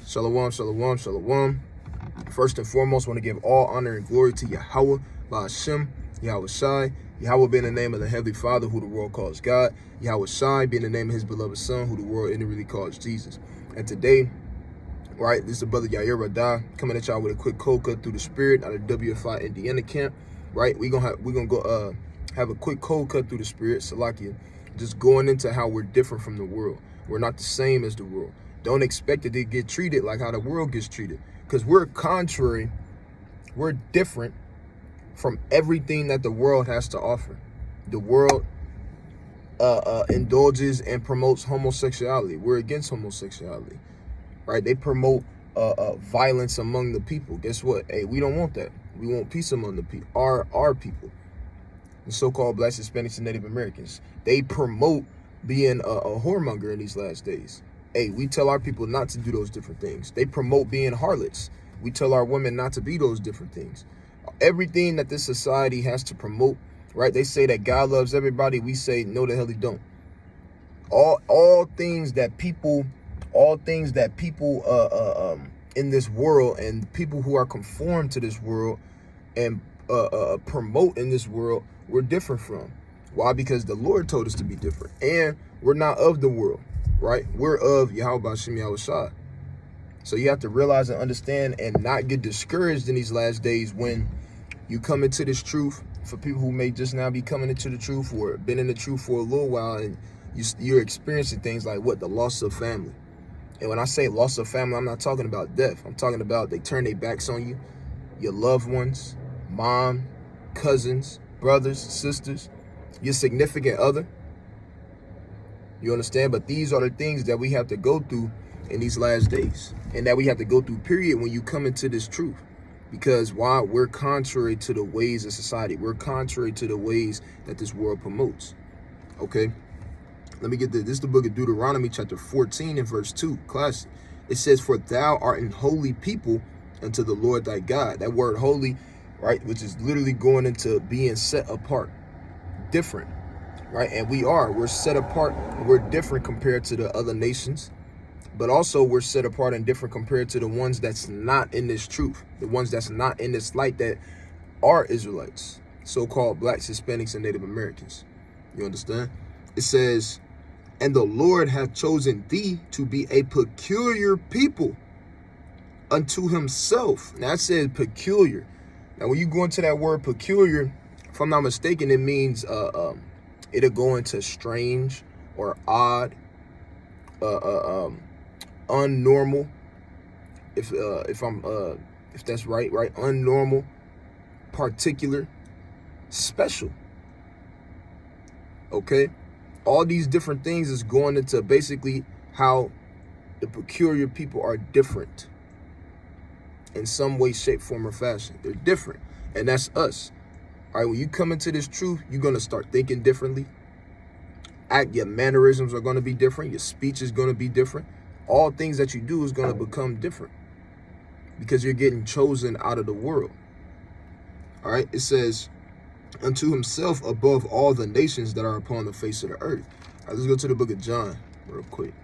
Shalom, shalom, shalom. First and foremost, I want to give all honor and glory to Yahweh, Ba'ashem, Yahweh Shai. Yahweh being the name of the Heavenly Father, who the world calls God. Yahweh Shai being the name of his beloved Son, who the world inwardly calls Jesus. And today, right, this is the brother Yair Radai coming at y'all with a quick cold cut through the spirit out of WFI Indiana camp. Right, we're gonna go have a quick cold cut through the spirit, Salakia, just going into how we're different from the world. We're not the same as the world. Don't expect it to get treated like how the world gets treated, because we're contrary, we're different from everything that the world has to offer. The world indulges and promotes homosexuality. We're against homosexuality, right? They promote violence among the people. Guess what? Hey, we don't want that. We want peace among the people, our people, the so-called Blacks, Hispanics, and Native Americans. They promote being a whoremonger in these last days. Hey, we tell our people not to do those different things. They promote being harlots. We tell our women not to be those different things. Everything that this society has to promote, right? They say that God loves everybody. We say, no, the hell he don't. All things that people in this world, and people who are conformed to this world and promote in this world, we're different from. Why? Because the Lord told us to be different, and we're not of the world. Right? We're of Yahweh Ba'ashem Yahweh Shai. So you have to realize and understand and not get discouraged in these last days when you come into this truth. For people who may just now be coming into the truth or been in the truth for a little while, and you're experiencing things like what? The loss of family. And when I say loss of family, I'm not talking about death. I'm talking about they turn their backs on you, your loved ones, mom, cousins, brothers, sisters, your significant other. You understand? But these are the things that we have to go through in these last days, and that we have to go through, period, when you come into this truth. Because why? We're contrary to the ways of society. We're contrary to the ways that this world promotes. Okay? Let me get this. This is the book of Deuteronomy, chapter 14 and verse 2. Classic. It says, "For thou art an holy people unto the Lord thy God." That word holy, right, which is literally going into being set apart, different. Right, and we're set apart, and we're different compared to the other nations, but also we're set apart and different compared to the ones that's not in this truth, the ones that's not in this light, that are Israelites, so-called Blacks, Hispanics, and Native Americans. You understand? It says, "And the Lord hath chosen thee to be a peculiar people unto himself." Now it says peculiar. Now when you go into that word peculiar, if I'm not mistaken, it means it'll go into strange or odd, unnormal. If that's right, unnormal, particular, special. Okay, all these different things is going into basically how the peculiar people are different in some way, shape, form, or fashion. They're different, and that's us. All right, when you come into this truth, you're going to start thinking differently. Your mannerisms are going to be different. Your speech is going to be different. All things that you do is going to become different because you're getting chosen out of the world. All right, it says, "Unto himself above all the nations that are upon the face of the earth." All right, let's go to the book of John real quick.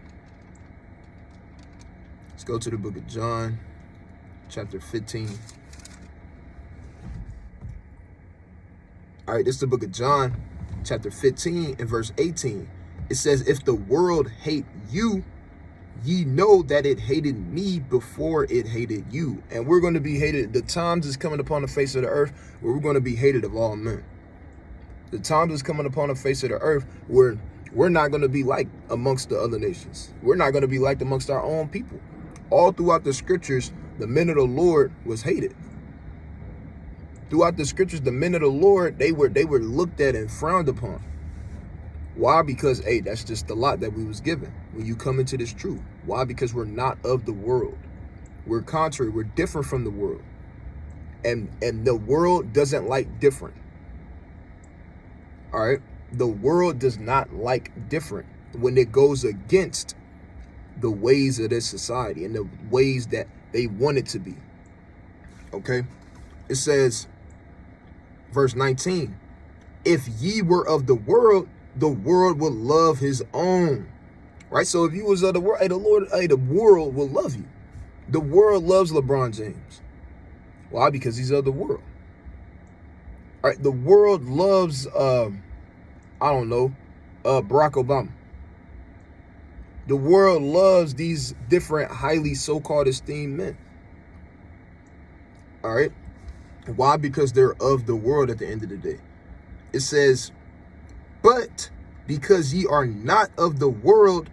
Let's go to the book of John, chapter 15. All right, this is the book of John, chapter 15 and verse 18. It says, "If the world hate you, ye know that it hated me before it hated you." And we're going to be hated. The times is coming upon the face of the earth where we're going to be hated of all men. The times is coming upon the face of the earth where we're not going to be liked amongst the other nations. We're not going to be liked amongst our own people. All throughout the scriptures, the men of the Lord was hated. Throughout the scriptures, the men of the Lord, they were looked at and frowned upon. Why? Because, hey, that's just the lot that we was given when you come into this truth. Why? Because we're not of the world. We're contrary. We're different from the world. And the world doesn't like different. All right? The world does not like different when it goes against the ways of this society and the ways that they want it to be. Okay? It says, verse 19, "If ye were of the world would love his own." Right? So if you was of the world, the world will love you. The world loves LeBron James. Why? Because he's of the world. All right, the world loves, I don't know, Barack Obama. The world loves these different highly so-called esteemed men. All right. Why? Because they're of the world at the end of the day. It says, but because ye are not of the world,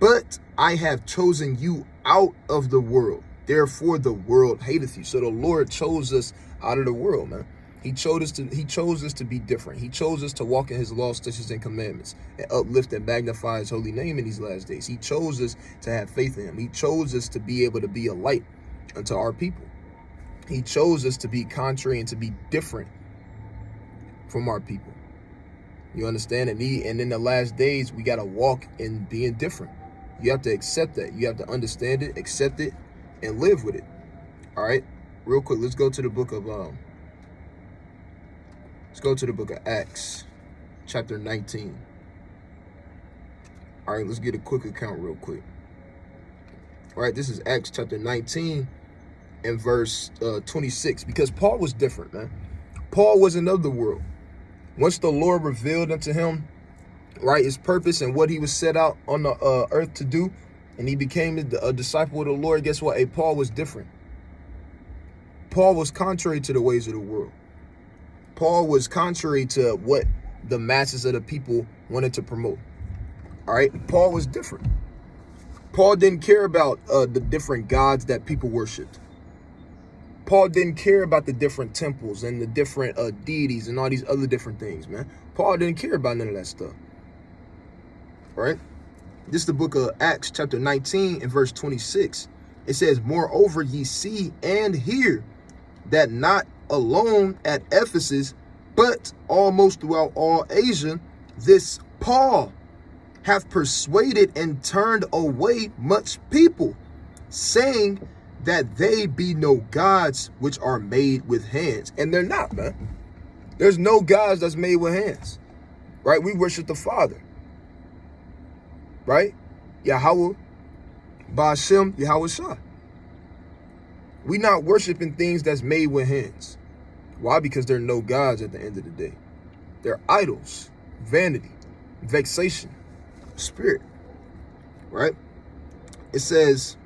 but I have chosen you out of the world. Therefore the world hateth you. So the Lord chose us out of the world, man. He chose us to be different. He chose us to walk in his laws, statutes, and commandments and uplift and magnify his holy name in these last days. He chose us to have faith in him. He chose us to be able to be a light unto our people. He chose us to be contrary and to be different from our people. You understand? And in the last days, we got to walk in being different. You have to accept that. You have to understand it, accept it, and live with it. All right? Real quick, let's go to the book of Acts, chapter 19. All right, let's get a quick account real quick. All right, this is Acts chapter 19 and verse 26, because Paul was different, man. Paul wasn't of the world. Once the Lord revealed unto him, right, his purpose and what he was set out on the earth to do, and he became a disciple of the Lord, guess what? Paul was different. Paul was contrary to the ways of the world. Paul was contrary to what the masses of the people wanted to promote. All right, Paul was different. Paul didn't care about the different gods that people worshipped. Paul didn't care about the different temples and the different deities and all these other different things, man. Paul didn't care about none of that stuff. All right, this is the book of Acts chapter 19 and verse 26. It says, moreover, ye see and hear that not alone at Ephesus, but almost throughout all Asia, this Paul hath persuaded and turned away much people, saying that they be no gods which are made with hands. And they're not, man. There's no gods that's made with hands, right? We worship the Father, right? Yahweh, Ba'ashem, Yahweh Shah. We not worshiping things that's made with hands. Why? Because there are no gods at the end of the day. They're idols, vanity, vexation, spirit, right? It says,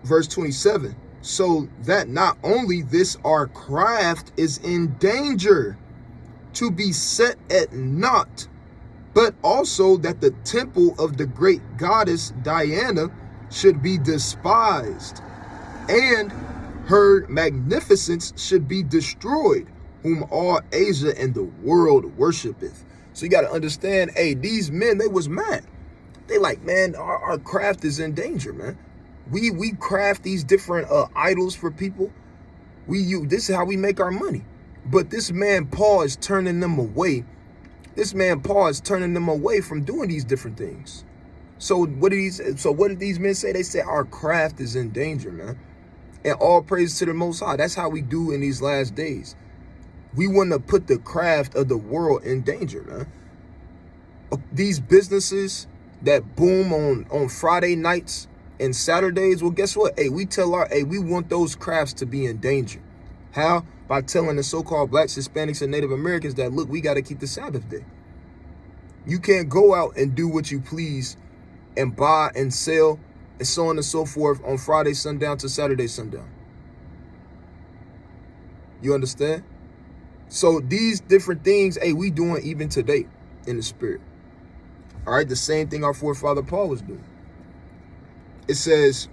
verse 27, so that not only this our craft is in danger to be set at naught, but also that the temple of the great goddess Diana should be despised, and her magnificence should be destroyed, whom all Asia and the world worshipeth. So you got to understand, these men, they was mad. They like, man, our craft is in danger, man. We craft these different idols for people. This is how we make our money. But this man Paul is turning them away. This man Paul is turning them away from doing these different things. So what did these men say? They said our craft is in danger, man. And all praise to the Most High. That's how we do in these last days. We want to put the craft of the world in danger, man. These businesses that boom on Friday nights and Saturdays, well, guess what? We want those crafts to be in danger. How? By telling the so-called blacks, Hispanics, and Native Americans that, look, we got to keep the Sabbath day. You can't go out and do what you please and buy and sell and so on and so forth on Friday sundown to Saturday sundown. You understand? So these different things, we doing even today in the spirit. All right, the same thing our forefather Paul was doing. It says,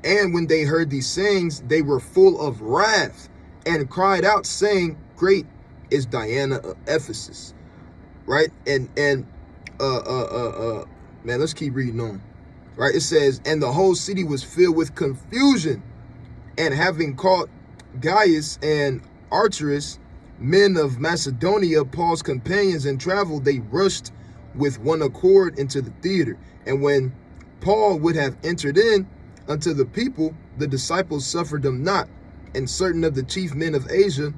and when they heard these sayings, they were full of wrath and cried out, saying, great is Diana of Ephesus. Right? And man, let's keep reading on. Right? It says, and the whole city was filled with confusion, and having caught Gaius and Arteris, men of Macedonia, Paul's companions in travel, they rushed with one accord into the theater. And when Paul would have entered in unto the people, the disciples suffered them not. And certain of the chief men of Asia,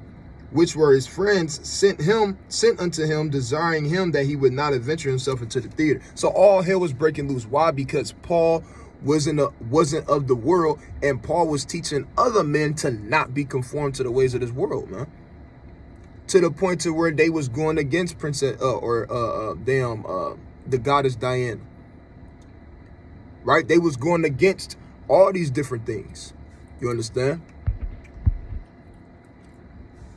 which were his friends, sent unto him, desiring him that he would not adventure himself into the theater. So all hell was breaking loose. Why? Because Paul wasn't of the world, and Paul was teaching other men to not be conformed to the ways of this world, man. To the point to where they was going against Princess the goddess Diana. Right? They was going against all these different things. You understand?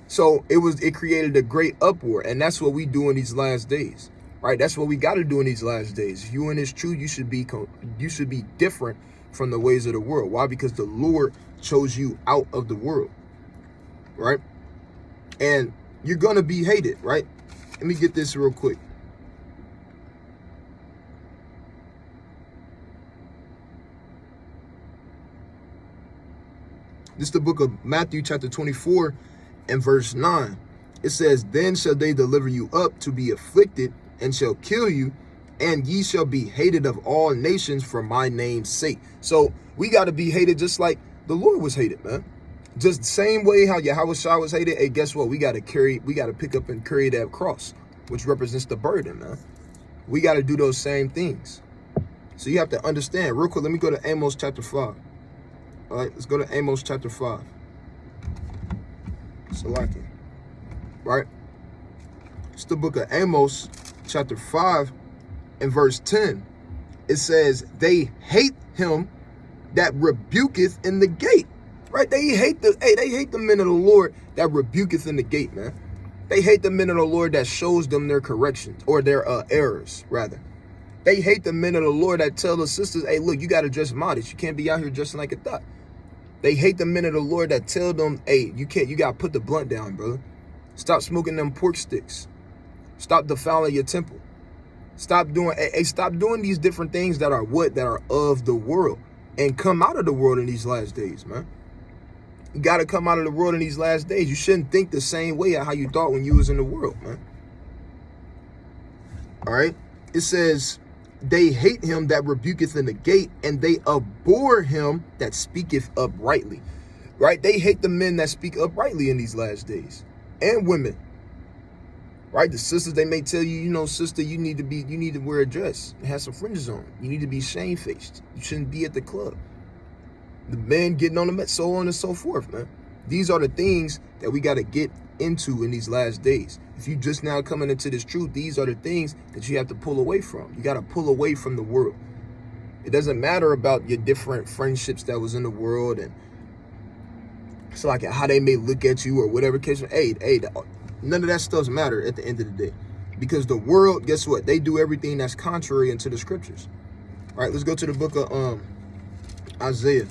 So it created a great uproar, and that's what we do in these last days. Right? That's what we got to do in these last days. If you in this truth, you should be different from the ways of the world. Why? Because the Lord chose you out of the world. Right? And you're going to be hated, right? Let me get this real quick. This is the book of Matthew chapter 24 and verse 9. It says, then shall they deliver you up to be afflicted, and shall kill you, and ye shall be hated of all nations for my name's sake. So we got to be hated just like the Lord was hated, man. Just the same way how Yahushua was hated. Hey, guess what? We got to pick up and carry that cross, which represents the burden, man. We got to do those same things. So you have to understand. Real quick, let me go to Amos chapter 5. All right, let's go to Amos chapter 5. Salaki. Right? It's the book of Amos chapter 5 and verse 10. It says, they hate him that rebuketh in the gate. Right? They hate the men of the Lord that rebuketh in the gate, man. They hate the men of the Lord that shows them their corrections, or their errors, rather. They hate the men of the Lord that tell the sisters, hey, look, you got to dress modest. You can't be out here dressing like a thot. They hate the men of the Lord that tell them, hey, you got to put the blunt down, brother. Stop smoking them pork sticks. Stop defiling your temple. Stop doing these different things that are of the world, and come out of the world in these last days, man. You got to come out of the world in these last days. You shouldn't think the same way of how you thought when you was in the world, man. All right. It says, they hate him that rebuketh in the gate, and they abhor him that speaketh uprightly. Right? They hate the men that speak uprightly in these last days, and women. Right? The sisters, they may tell you, you know, sister, you need to wear a dress and have some fringes on. You need to be shamefaced. You shouldn't be at the club. The men getting on the mat, so on and so forth, man. These are the things that we got to get into in these last days. If you just now coming into this truth, these are the things that you have to pull away from. You got to pull away from the world. It doesn't matter about your different friendships that was in the world, and it's like how they may look at you or whatever case. Hey, none of that stuff matter at the end of the day, because the world, guess what? They do everything that's contrary into the scriptures. All right, let's go to the book of Isaiah.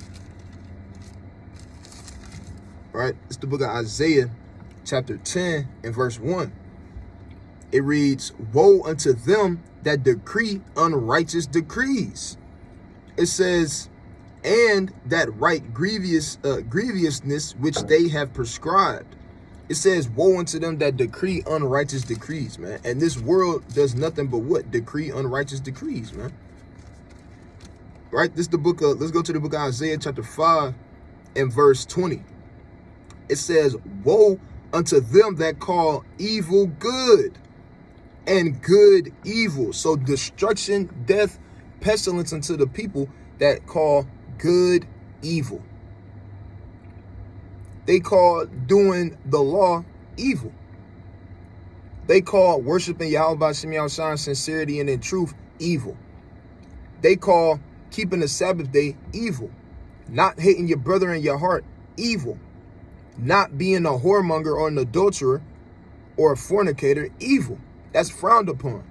All right, it's the book of Isaiah, chapter 10 and verse 1. It reads, woe unto them that decree unrighteous decrees. It says, and that write grievousness which they have prescribed. It says, woe unto them that decree unrighteous decrees, man. And this world does nothing but what? Decree unrighteous decrees, man. Right? This is the book of, let's go to the book of Isaiah chapter 5 and verse 20. It says, woe unto them that call evil good and good evil. So destruction, death, pestilence unto the people that call good evil. They call doing the law evil. They call worshiping Yahweh Shem Yahushua in sincerity and in truth evil. They call keeping the Sabbath day evil. Not hating your brother in your heart evil. Not being a whoremonger or an adulterer or a fornicator evil. That's frowned upon.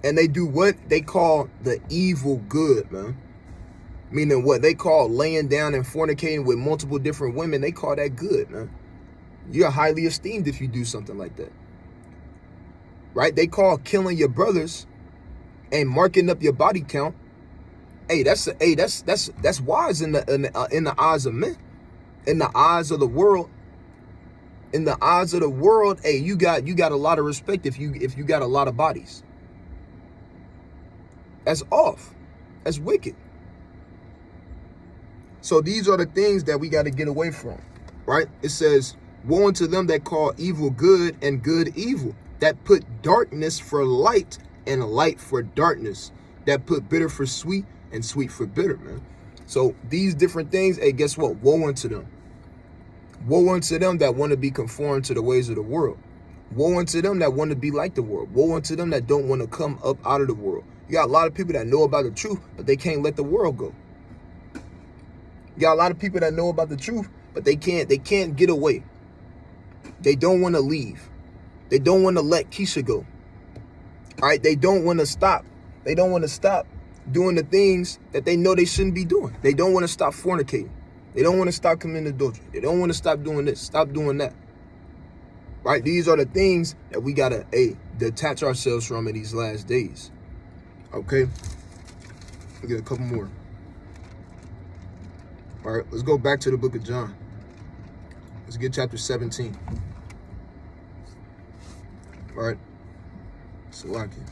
And they do what? They call the evil good, man. Meaning what? They call laying down and fornicating with multiple different women. They call that good, man. You're highly esteemed if you do something like that. Right? They call killing your brothers and marking up your body count. Hey, that's wise in the eyes of men. In the eyes of the world. In the eyes of the world, hey, you got a lot of respect if you got a lot of bodies. That's off. That's wicked. So these are the things that we got to get away from, right? It says, woe unto them that call evil good and good evil, that put darkness for light and light for darkness, that put bitter for sweet and sweet for bitter, man. So these different things, hey, guess what? Woe unto them. Woe unto them that want to be conformed to the ways of the world. Woe unto them that want to be like the world. Woe unto them that don't want to come up out of the world. You got a lot of people that know about the truth, but they can't let the world go. You got a lot of people that know about the truth, but they can't get away. They don't want to leave. They don't want to let Keisha go. All right, they don't want to stop. They don't want to stop doing the things that they know they shouldn't be doing. They don't want to stop fornicating. They don't want to stop committing adultery. They don't want to stop doing this, stop doing that. Right? These are the things that we got to, detach ourselves from in these last days. Okay? We'll get a couple more. All right, let's go back to the book of John. Let's get chapter 17. All right? Salaki.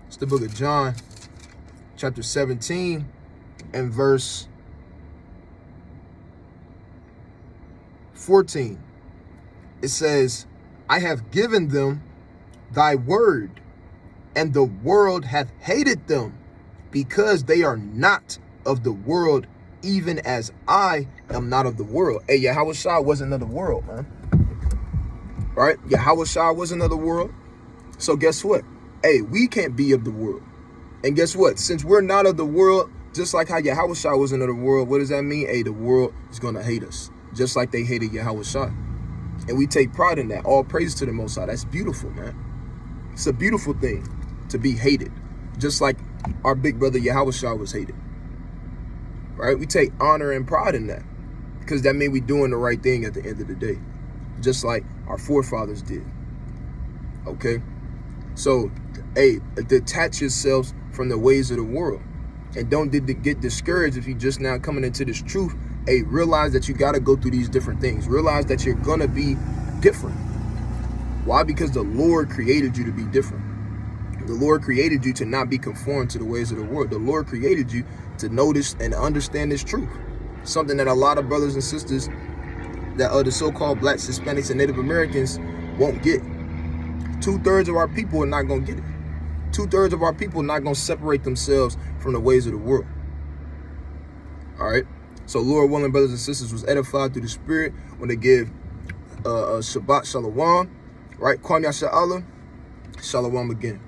It's the book of John, chapter 17, and verse 14. It says, I have given them thy word, and the world hath hated them, because they are not of the world, even as I am not of the world. Hey, Yahushua wasn't of the world, man. Right? Yahushua wasn't of the world. So guess what? Hey, we can't be of the world. And guess what? Since we're not of the world, just like how Yahushua wasn't of the world, what does that mean? Hey, the world is going to hate us, just like they hated Yahushua. And we take pride in that. All praise to the Most High. That's beautiful, man. It's a beautiful thing to be hated, just like our big brother Yahushua was hated. Right? We take honor and pride in that, because that means we're doing the right thing at the end of the day, just like our forefathers did. Okay? So, hey, detach yourselves from the ways of the world. And don't get discouraged if you just now coming into this truth. Hey, realize that you got to go through these different things. Realize that you're going to be different. Why? Because the Lord created you to be different. The Lord created you to not be conformed to the ways of the world. The Lord created you to notice and understand this truth. Something that a lot of brothers and sisters that are the so-called blacks, Hispanics, and Native Americans won't get. 2/3 of our people are not going to get it. 2/3 of our people are not going to separate themselves from the ways of the world. All right? So, Lord willing, brothers and sisters was edified through the Spirit when they give Shabbat Shalom. Right? Kwam Yasha Allah. Shalom again.